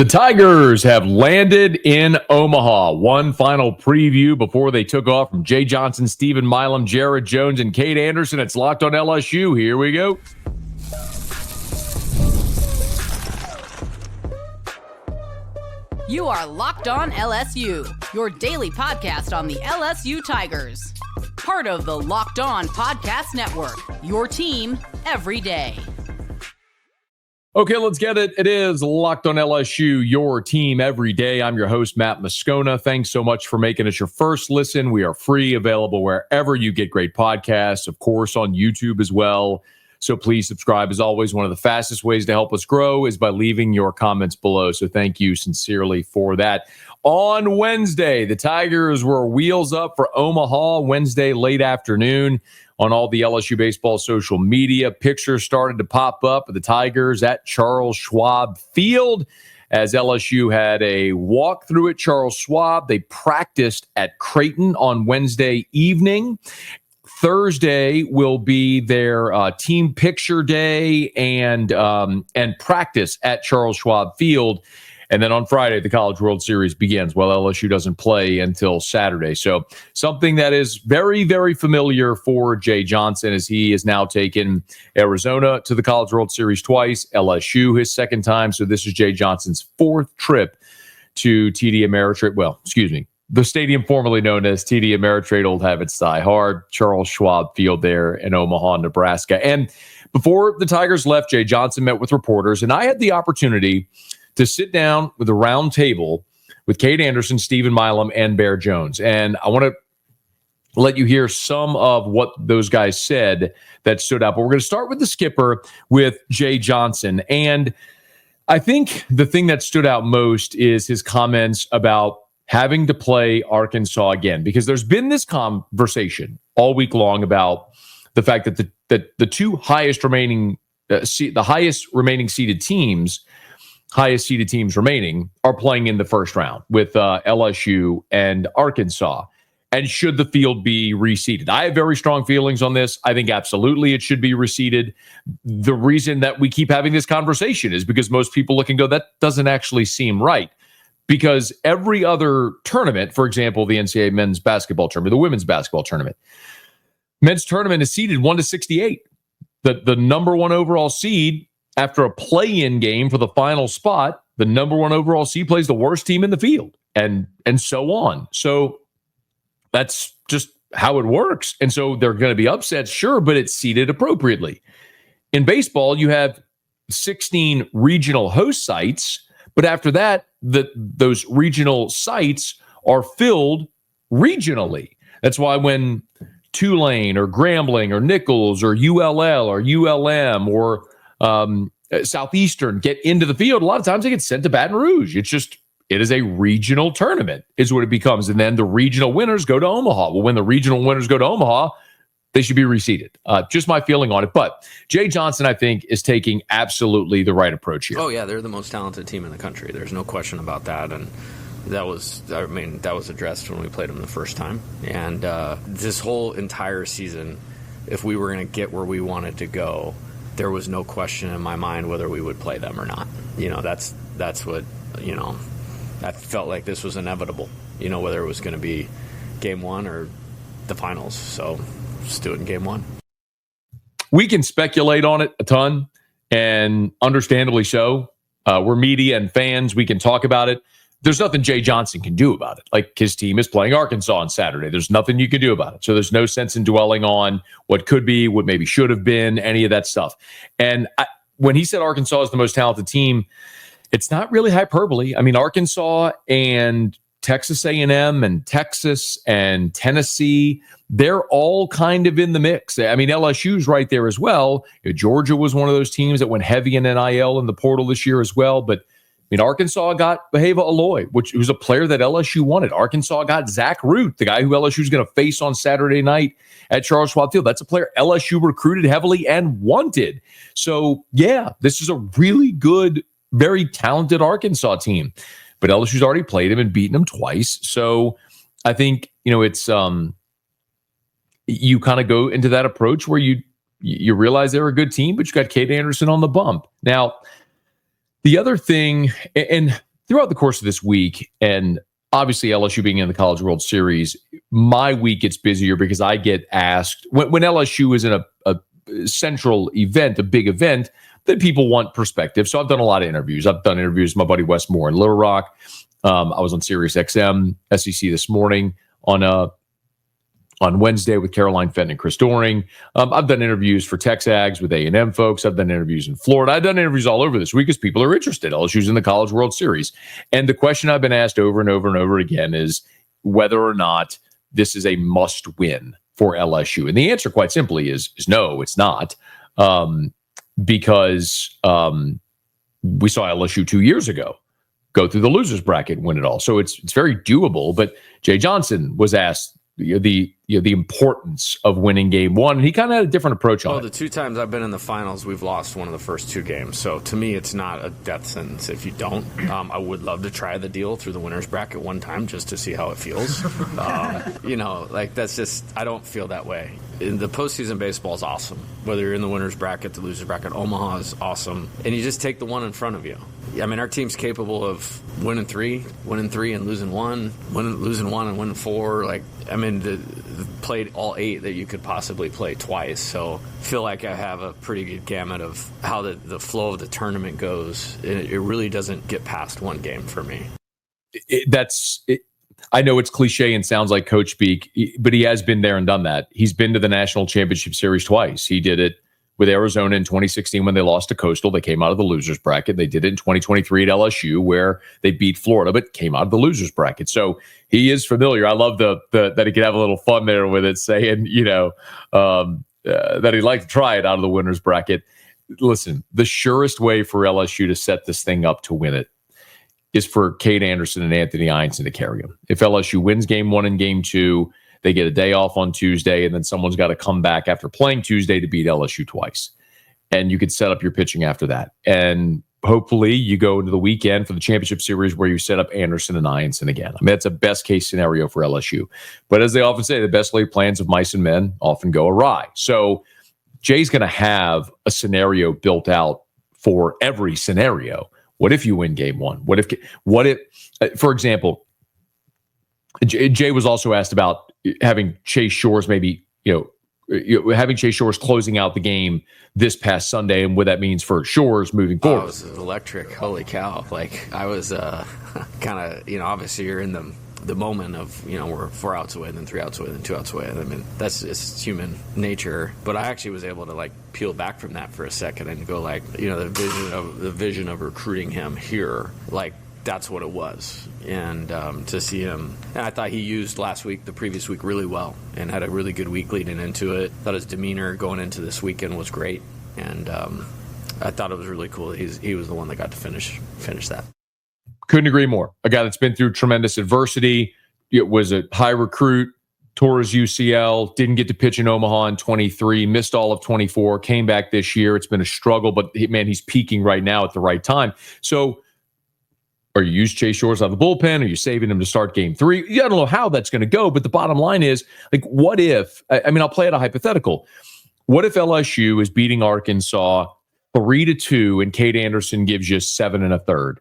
The Tigers have landed in Omaha. One final preview before they took off from Jay Johnson, Stephen Milam, Jared Jones, and Kade Anderson. It's Locked on LSU. Here we go. You are Locked on LSU, your daily podcast on the LSU Tigers. Part of the Locked On Podcast Network, your team every day. Okay, let's get it. It is Locked on LSU, your team every day. I'm your host, Matt Moscona. Thanks so much for making us your first listen. We are free, available wherever you get great podcasts, of course, on YouTube as well. So please subscribe. As always, one of the fastest ways to help us grow is by leaving your comments below. So thank you sincerely for that. On Wednesday, the Tigers were wheels up for Omaha Wednesday late afternoon. On all the LSU baseball social media, pictures started to pop up of the Tigers at Charles Schwab Field as LSU had a walkthrough at Charles Schwab. They practiced at Creighton on Wednesday evening. Thursday will be their team picture day and practice at Charles Schwab Field. And then on Friday, the College World Series begins. Well, LSU doesn't play until Saturday. So something that is very, very familiar for Jay Johnson as he has now taken Arizona to the College World Series twice, LSU his second time. So this is Jay Johnson's fourth trip to TD Ameritrade. Well, excuse me, the stadium formerly known as TD Ameritrade Old Habits Die Hard, Charles Schwab Field there in Omaha, Nebraska. And before the Tigers left, Jay Johnson met with reporters, and I had the opportunity to sit down with a round table with Kade Anderson, Stephen Milam, and Bear Jones. And I want to let you hear some of what those guys said that stood out. But we're going to start with the skipper, with Jay Johnson. And I think the thing that stood out most is his comments about having to play Arkansas again, because there's been this conversation all week long about the fact that the two highest remaining, the highest remaining seeded teams, highest seeded teams remaining, are playing in the first round with LSU and Arkansas. And should the field be reseeded? I have very strong feelings on this. I think absolutely it should be reseeded. The reason that we keep having this conversation is because most people look and go, that doesn't actually seem right. Because every other tournament, for example, the NCAA men's basketball tournament, the women's basketball tournament, men's tournament is seeded 1-68. The number one overall seed, after a play-in game for the final spot, the number one overall seed plays the worst team in the field, and so on. So that's just how it works. And so there are going to be upsets, sure, but it's seeded appropriately. In baseball, you have 16 regional host sites, but after that, those regional sites are filled regionally. That's why when Tulane or Grambling or Nichols or ULL or ULM or Southeastern get into the field, a lot of times they get sent to Baton Rouge. It is a regional tournament is what it becomes. And then the regional winners go to Omaha. Well, when the regional winners go to Omaha, they should be reseeded. Just my feeling on it. But Jay Johnson, I think, is taking absolutely the right approach here. Oh, yeah, they're the most talented team in the country. There's no question about that. And that was addressed when we played them the first time. And this whole entire season, if we were going to get where we wanted to go, there was no question in my mind whether we would play them or not. That's what, I felt like this was inevitable, whether it was going to be game one or the finals. So just do it in game one. We can speculate on it a ton, and understandably so. We're media and fans. We can talk about it. There's nothing Jay Johnson can do about it. Like, his team is playing Arkansas on Saturday. There's nothing you can do about it. So there's no sense in dwelling on what could be, what maybe should have been, any of that stuff. And when he said Arkansas is the most talented team, it's not really hyperbole. I mean, Arkansas and Texas A&M and Texas and Tennessee, they're all kind of in the mix. I mean, LSU's right there as well. Georgia was one of those teams that went heavy in NIL in the portal this year as well. But Arkansas got Baheva Aloy, which was a player that LSU wanted. Arkansas got Zach Root, the guy who LSU is going to face on Saturday night at Charles Schwab Field. That's a player LSU recruited heavily and wanted. So, yeah, this is a really good, very talented Arkansas team. But LSU's already played him and beaten him twice. So I think, it's you kind of go into that approach where you realize they're a good team, but you got Kade Anderson on the bump. Now, the other thing, and throughout the course of this week, and obviously LSU being in the College World Series, my week gets busier because I get asked when LSU is in a central event, a big event, that people want perspective. So I've done a lot of interviews. I've done interviews with my buddy Wes Moore in Little Rock. I was on Sirius XM, SEC this morning on Wednesday with Caroline Fenton and Chris Doring. I've done interviews for Texags with A&M folks. I've done interviews in Florida. I've done interviews all over this week because people are interested. LSU's in the College World Series. And the question I've been asked over and over and over again is whether or not this is a must win for LSU. And the answer quite simply is no, it's not. Because we saw LSU 2 years ago go through the losers bracket and win it all. So it's very doable. But Jay Johnson was asked the importance of winning game one, and he kind of had a different approach on it. Well, the 2 times I've been in the finals, we've lost one of the first 2 games. So to me, it's not a death sentence if you don't. I would love to try the deal through the winners bracket one time just to see how it feels. That's just, I don't feel that way. In the postseason, baseball is awesome. Whether you're in the winners bracket, the losers bracket, Omaha is awesome, and you just take the one in front of you. I mean, our team's capable of winning 3 and losing 1, losing 1 and winning 4. Played all 8 that you could possibly play twice. So I feel like I have a pretty good gamut of how the flow of the tournament goes. It really doesn't get past one game for me. I know it's cliche and sounds like coach speak, but he has been there and done that. He's been to the National Championship Series twice. He did it with Arizona in 2016 when they lost to Coastal. They came out of the losers bracket. They did it in 2023 at LSU where they beat Florida, but came out of the losers bracket. So he is familiar. I love that he could have a little fun there with it, saying, that he'd like to try it out of the winners bracket. Listen, the surest way for LSU to set this thing up to win it is for Kade Anderson and Anthony Einson to carry them. If LSU wins game 1 and game 2, they get a day off on Tuesday, and then someone's got to come back after playing Tuesday to beat LSU twice. And you could set up your pitching after that. And hopefully you go into the weekend for the championship series where you set up Anderson and Einson again. I mean, that's a best case scenario for LSU. But as they often say, the best laid plans of mice and men often go awry. So Jay's going to have a scenario built out for every scenario. What if you win game 1? What if, for example, Jay was also asked about having Chase Shores having Chase Shores closing out the game this past Sunday and what that means for Shores moving forward. It was electric. Holy cow. I was kind of, obviously you're in the moment of, we're 4 outs away, then 3 outs away, then 2 outs away. I mean, that's just human nature. But I actually was able to peel back from that for a second and go the vision of recruiting him here, that's what it was. And to see him, and I thought he used the previous week really well and had a really good week leading into it. Thought his demeanor going into this weekend was great. And I thought it was really cool that he was the one that got to finish that. Couldn't agree more. A guy that's been through tremendous adversity. It was a high recruit, tore his UCL, didn't get to pitch in Omaha in 23, missed all of 24, came back this year. It's been a struggle, but man, he's peaking right now at the right time. So are you use Chase Shores out of the bullpen? Are you saving him to start game 3? I don't know how that's going to go, but the bottom line is, what if, I'll play it a hypothetical. What if LSU is beating Arkansas 3-2 and Kade Anderson gives you 7 1/3?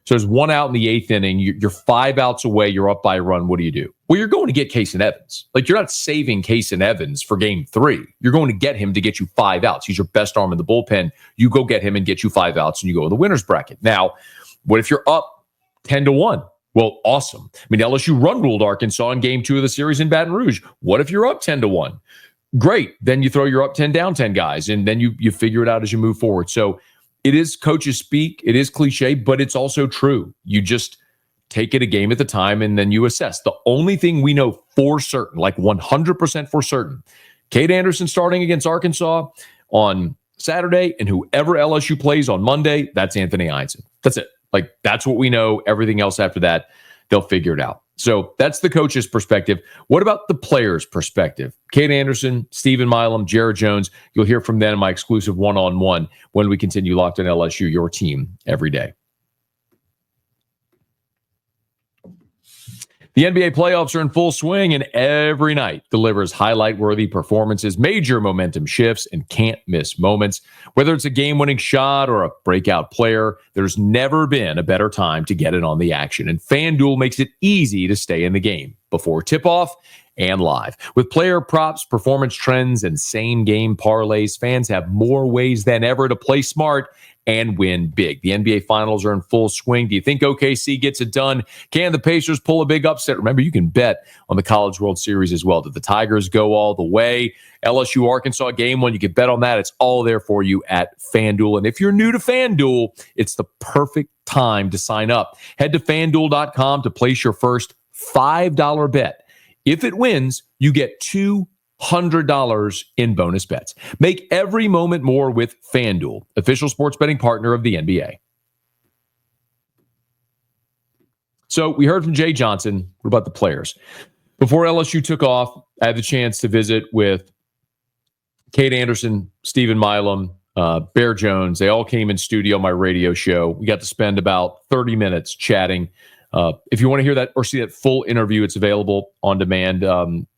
So there's 1 out in the 8th inning. You're 5 outs away. You're up by a run. What do? Well, you're going to get Case and Evans. You're not saving Case and Evans for game 3. You're going to get him to get you 5 outs. He's your best arm in the bullpen. You go get him and get you 5 outs, and you go in the winner's bracket. Now, what if you're up 10-1? Well, awesome. LSU run ruled Arkansas in game 2 of the series in Baton Rouge. What if you're up 10-1? Great. Then you throw your up 10, down 10 guys, and then you figure it out as you move forward. So it is coaches speak. It is cliche, but it's also true. You just take it a game at a time, and then you assess. The only thing we know for certain, 100% for certain, Kade Anderson starting against Arkansas on Saturday, and whoever LSU plays on Monday, that's Anthony Einson. That's it. That's what we know. Everything else after that, they'll figure it out. So that's the coach's perspective. What about the player's perspective? Kade Anderson, Stephen Milam, Jared Jones. You'll hear from them in my exclusive one-on-one when we continue Locked on LSU, your team every day. The NBA playoffs are in full swing, and every night delivers highlight-worthy performances, major momentum shifts, and can't-miss moments. Whether it's a game-winning shot or a breakout player, there's never been a better time to get in on the action. And FanDuel makes it easy to stay in the game before tip-off and live. With player props, performance trends, and same-game parlays, fans have more ways than ever to play smart and win big. The NBA Finals are in full swing. Do you think OKC gets it done? Can the Pacers pull a big upset? Remember, you can bet on the College World Series as well. Did the Tigers go all the way? LSU Arkansas game one, you can bet on that. It's all there for you at FanDuel. And if you're new to FanDuel, it's the perfect time to sign up. Head to FanDuel.com to place your first $5 bet. If it wins, you get $200 in bonus bets. Make every moment more with FanDuel, official sports betting partner of the NBA. So we heard from Jay Johnson. What about the players? Before LSU took off, I had the chance to visit with Kade Anderson, Stephen Milam, Bear Jones. They all came in studio on my radio show. We got to spend about 30 minutes chatting. If you want to hear that or see that full interview, it's available on demand.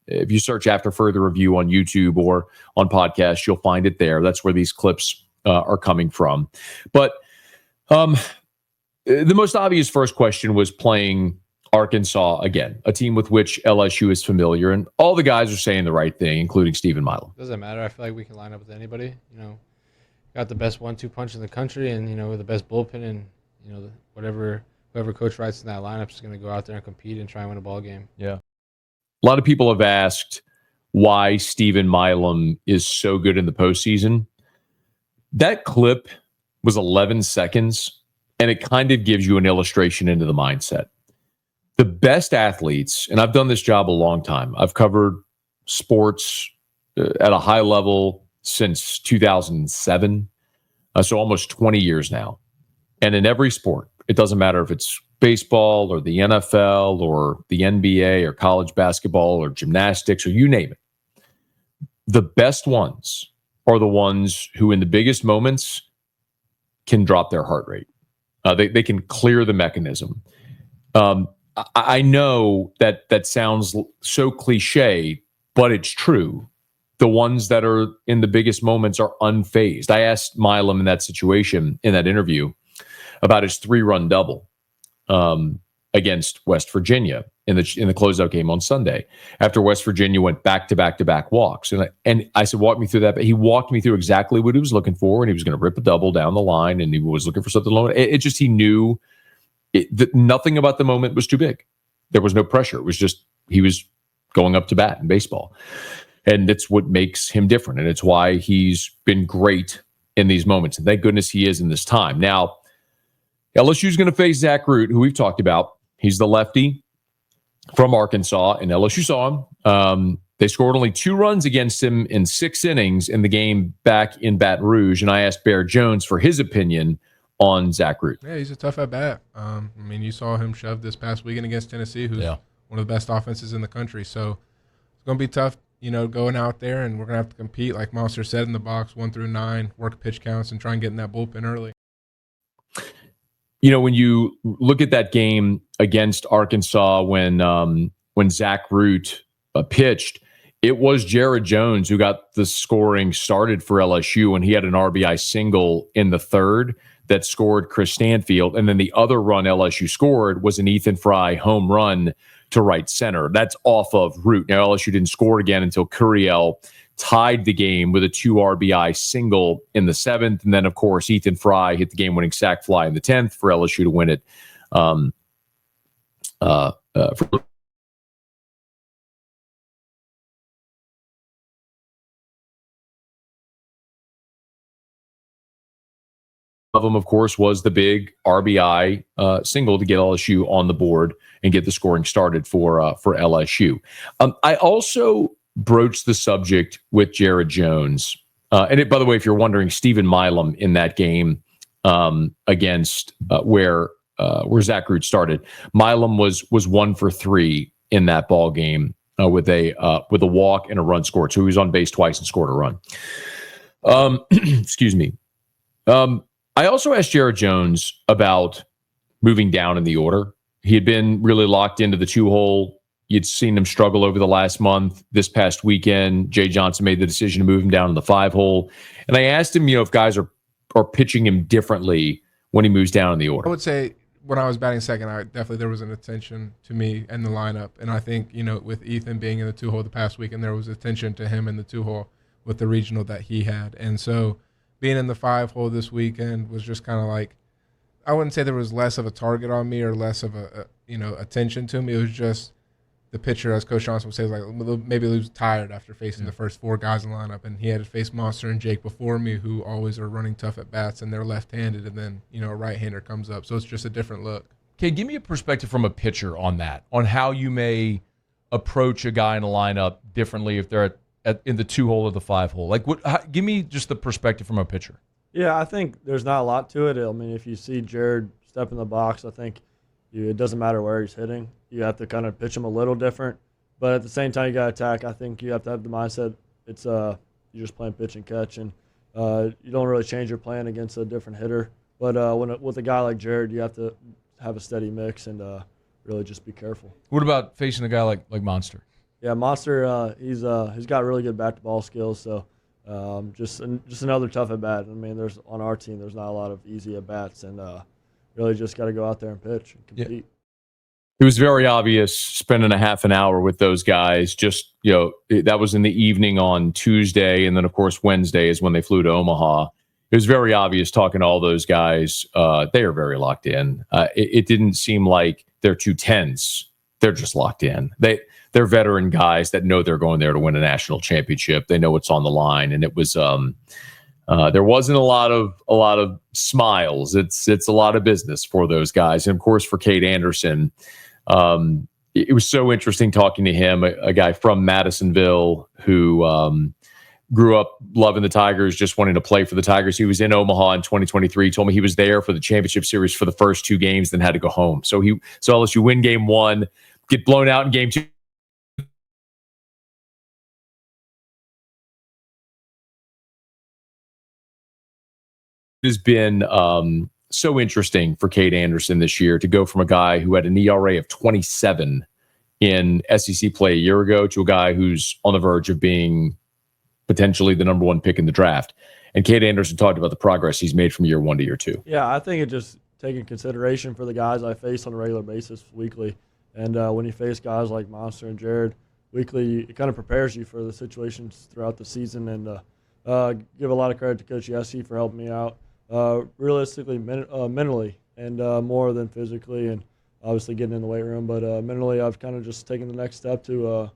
If you search After Further Review on YouTube or on podcast, you'll find it there. That's where these clips are coming from. But the most obvious first question was playing Arkansas again, a team with which LSU is familiar. And all the guys are saying the right thing, including Stephen Milam. Doesn't matter. I feel like we can line up with anybody. Got the best 1-2 punch in the country and, the best bullpen. And, whoever coach writes in that lineup is going to go out there and compete and try and win a ball game. Yeah. A lot of people have asked why Stephen Milam is so good in the postseason. That clip was 11 seconds, and it kind of gives you an illustration into the mindset. The best athletes, and I've done this job a long time. I've covered sports at a high level since 2007, so almost 20 years now. And in every sport, it doesn't matter if it's baseball or the NFL or the NBA or college basketball or gymnastics or you name it. The best ones are the ones who in the biggest moments can drop their heart rate. They can clear the mechanism. I know that sounds so cliche, but it's true. The ones that are in the biggest moments are unfazed. I asked Milam in that situation, in that interview, about his 3-run double against West Virginia in the closeout game on Sunday, after West Virginia went back-to-back walks. And I said, walk me through that. But he walked me through exactly what he was looking for, and he was going to rip a double down the line, and he was looking for something low. It just, he knew that nothing about the moment was too big. There was no pressure. It was just, he was going up to bat in baseball. And it's what makes him different. And it's why he's been great in these moments. And thank goodness he is in this time. Now, LSU is going to face Zach Root, who we've talked about. He's the lefty from Arkansas, and LSU saw him. They scored only 2 runs against him in 6 innings in the game back in Baton Rouge. And I asked Bear Jones for his opinion on Zach Root. Yeah, he's a tough at-bat. You saw him shove this past weekend against Tennessee, who's one of the best offenses in the country. So it's going to be tough, going out there, and we're going to have to compete, like Monster said, in the box 1 through 9, work pitch counts, and try and get in that bullpen early. When you look at that game against Arkansas when Zach Root pitched, it was Jared Jones who got the scoring started for LSU, and he had an RBI single in the 3rd that scored Chris Stanfield. And then the other run LSU scored was an Ethan Fry home run to right center. That's off of Root. Now, LSU didn't score again until Curiel tied the game with a 2 RBI single in the 7th. And then, of course, Ethan Fry hit the game-winning sac fly in the 10th for LSU to win it. Of them, of course, was the big RBI single to get LSU on the board and get the scoring started for LSU. I also broached the subject with Jared Jones. By the way, if you're wondering, Stephen Milam in that game against where Zach Root started, Milam was 1 for 3 in that ball game with a walk and a run scored. So he was on base twice and scored a run. Excuse me. I also asked Jared Jones about moving down in the order. He had been really locked into the 2-hole. You'd seen him struggle over the last month. This past weekend, Jay Johnson made the decision to move him down to the 5-hole. And I asked him, if guys are pitching him differently when he moves down in the order. I would say when I was batting second, there was an attention to me and the lineup. And I think, with Ethan being in the 2-hole the past week, and there was attention to him in the 2-hole with the regional that he had. And so being in the 5-hole this weekend was just kind of like, I wouldn't say there was less of a target on me or less of a attention to me. It was just the pitcher, as Coach Johnson would say, was like maybe he was tired after facing the first 4 guys in the lineup, and he had to face Monster and Jake before me, who always are running tough at bats, and they're left-handed, and then a right-hander comes up, so it's just a different look. Okay, give me a perspective from a pitcher on that, on how you may approach a guy in a lineup differently if they're in the 2-hole or the 5-hole. Give me just the perspective from a pitcher. Yeah, I think there's not a lot to it. I mean, if you see Jared step in the box, I think it doesn't matter where he's hitting. You have to kind of pitch him a little different. But at the same time, you got to attack. I think you have to have the mindset it's you're just playing pitch and catch, and you don't really change your plan against a different hitter. But with a guy like Jared, you have to have a steady mix and really just be careful. What about facing a guy like Monster? Yeah, Monster, he's got really good bat-to-ball skills, so just another tough at-bat. I mean, on our team, there's not a lot of easy at-bats, and really just got to go out there and pitch and compete. Yeah. It was very obvious spending a half an hour with those guys. Just, that was in the evening on Tuesday, and then, of course, Wednesday is when they flew to Omaha. It was very obvious talking to all those guys. They are very locked in. It didn't seem like they're too tense. They're just locked in. They're veteran guys that know they're going there to win a national championship. They know what's on the line, and it was there wasn't a lot of smiles. It's a lot of business for those guys, and of course for Kade Anderson, it was so interesting talking to him, a guy from Madisonville who grew up loving the Tigers, just wanting to play for the Tigers. He was in Omaha in 2023. He told me he was there for the championship series for the first 2 games, then had to go home. So LSU win game 1, get blown out in game 2. It has been so interesting for Kade Anderson this year to go from a guy who had an ERA of 27 in SEC play a year ago to a guy who's on the verge of being potentially the number 1 pick in the draft. And Kade Anderson talked about the progress he's made from year 1 to year 2. Yeah, I think it just taking consideration for the guys I face on a regular basis weekly. And when you face guys like Monster and Jared weekly, it kind of prepares you for the situations throughout the season. And give a lot of credit to Coach Yessie for helping me out. Realistically, mentally, and more than physically, and obviously getting in the weight room. But mentally, I've kind of just taken the next step to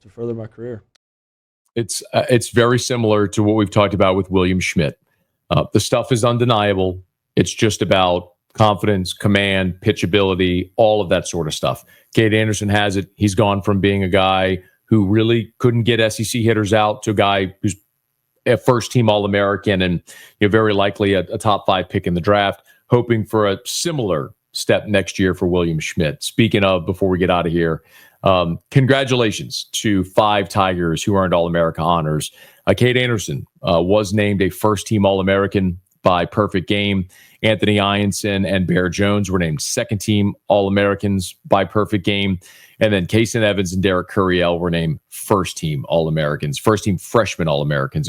further my career. It's very similar to what we've talked about with William Schmidt. The stuff is undeniable. It's just about confidence, command, pitchability, all of that sort of stuff. Kade Anderson has it. He's gone from being a guy who really couldn't get SEC hitters out to a guy who's a first-team All-American and very likely a top 5 pick in the draft, hoping for a similar step next year for William Schmidt. Speaking of, before we get out of here, congratulations to 5 Tigers who earned All-America honors. Kade Anderson was named a first-team All-American by Perfect Game. Anthony Ianson and Bear Jones were named second-team All-Americans by Perfect Game. And then Kason Evans and Derek Curiel were named first-team All-Americans, first-team freshman All-Americans,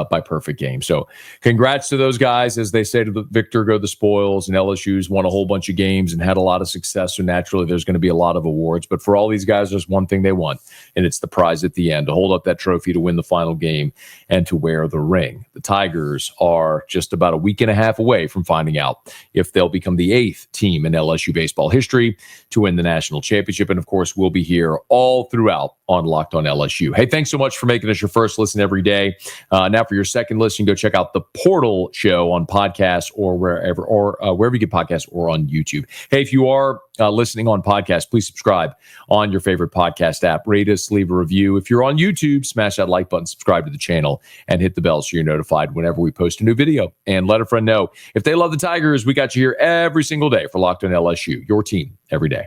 by Perfect Game. So congrats to those guys. As they say to the victor go the spoils, and LSU's won a whole bunch of games and had a lot of success. So naturally there's going to be a lot of awards. But for all these guys, there's one thing they want, and it's the prize at the end, to hold up that trophy, to win the final game, and to wear the ring. The Tigers are just about a week and a half away from finding out if they'll become the 8th team in LSU baseball history to win the national championship. And of course, we'll be here all throughout on Locked On LSU. Hey, thanks so much for making us your first listen every day. Now for your second listen, go check out the Portal Show on podcasts or wherever you get podcasts, or on YouTube. Hey, if you are listening on podcast, please subscribe on your favorite podcast app. Rate us, leave a review. If you're on YouTube, smash that like button, subscribe to the channel, and hit the bell so you're notified whenever we post a new video. And let a friend know. If they love the Tigers, we got you here every single day for Locked On LSU, your team every day.